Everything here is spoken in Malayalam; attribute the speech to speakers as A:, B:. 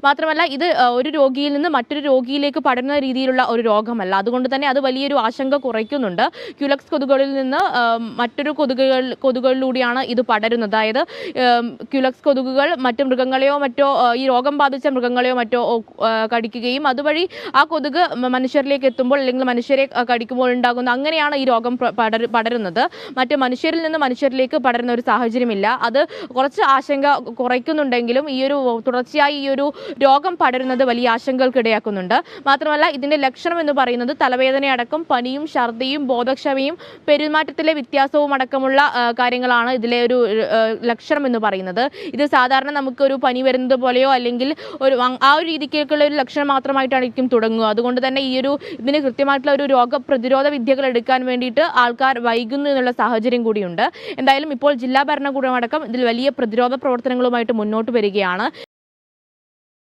A: മാത്രമല്ല ഇത് ഒരു രോഗിയിൽ നിന്ന് മറ്റൊരു രോഗിയിലേക്ക് പടരുന്ന രീതിയിലുള്ള ഒരു രോഗമല്ല. അതുകൊണ്ട് തന്നെ അത് വലിയൊരു ആശങ്ക കുറയ്ക്കുന്നുണ്ട്. ക്യുലെക്സ് കൊതുകുകളിൽ നിന്ന് മറ്റൊരു കൊതുകുകളിലൂടെയാണ് ഇത് പടരുന്നത്. അതായത് ക്യുലെക്സ് കൊതുകുകൾ മറ്റു മൃഗങ്ങളെയോ മറ്റോ ഈ രോഗം ബാധിച്ച മൃഗങ്ങളെയോ മറ്റോ കടിക്കുകയും അതുവഴി ആ കൊതുക് മനുഷ്യരിലേക്ക് എത്തുമ്പോൾ അല്ലെങ്കിൽ മനുഷ്യരെ കടിക്കുമ്പോൾ ഉണ്ടാകുന്ന അങ്ങനെയാണ് ഈ രോഗം പടരുന്നത്. മറ്റ് മനുഷ്യരിൽ നിന്ന് മനുഷ്യരിലേക്ക് പടരുന്ന ഒരു സാഹചര്യമില്ല. അത് കുറച്ച് ആശങ്ക കുറയ്ക്കുന്നുണ്ടെങ്കിലും ഈ ഒരു തുടർച്ചയായി ഈ ഒരു രോഗം പടരുന്നത് വലിയ ആശങ്കകൾക്കിടയാക്കുന്നുണ്ട്. മാത്രമല്ല ഇതിന്റെ ലക്ഷണം എന്ന് പറയുന്നത് തലവേദനയടക്കം പനിയും ഛർദിയും ബോധക്ഷമയും പെരുമാറ്റത്തിലെ വ്യത്യാസവും അടക്കമുള്ള കാര്യങ്ങളാണ് ഇതിലെ ഒരു ലക്ഷണം എന്ന് പറയുന്നത്. ഇത് സാധാരണ നമുക്കൊരു പനി വരുന്നത് പോലെയോ അല്ലെങ്കിൽ ആ ഒരു രീതിക്കുള്ള ഒരു ലക്ഷണം മാത്രമായിട്ടായിരിക്കും തുടങ്ങുക. അതുകൊണ്ട് തന്നെ ഇതിന് കൃത്യമായിട്ടുള്ള ഒരു രോഗപ്രതിരോധ വിദ്യകൾ എടുക്കാൻ വേണ്ടിയിട്ട് ആൾക്കാർ വൈകുന്നു എന്നുള്ള സാഹചര്യം കൂടിയുണ്ട്. എന്തായാലും ഇപ്പോൾ ജില്ലാ ഭരണകൂടമടക്കം ഇതിൽ വലിയ പ്രതിരോധ പ്രവർത്തനങ്ങളുമായിട്ട് മുന്നോട്ട് വരികയാണ്.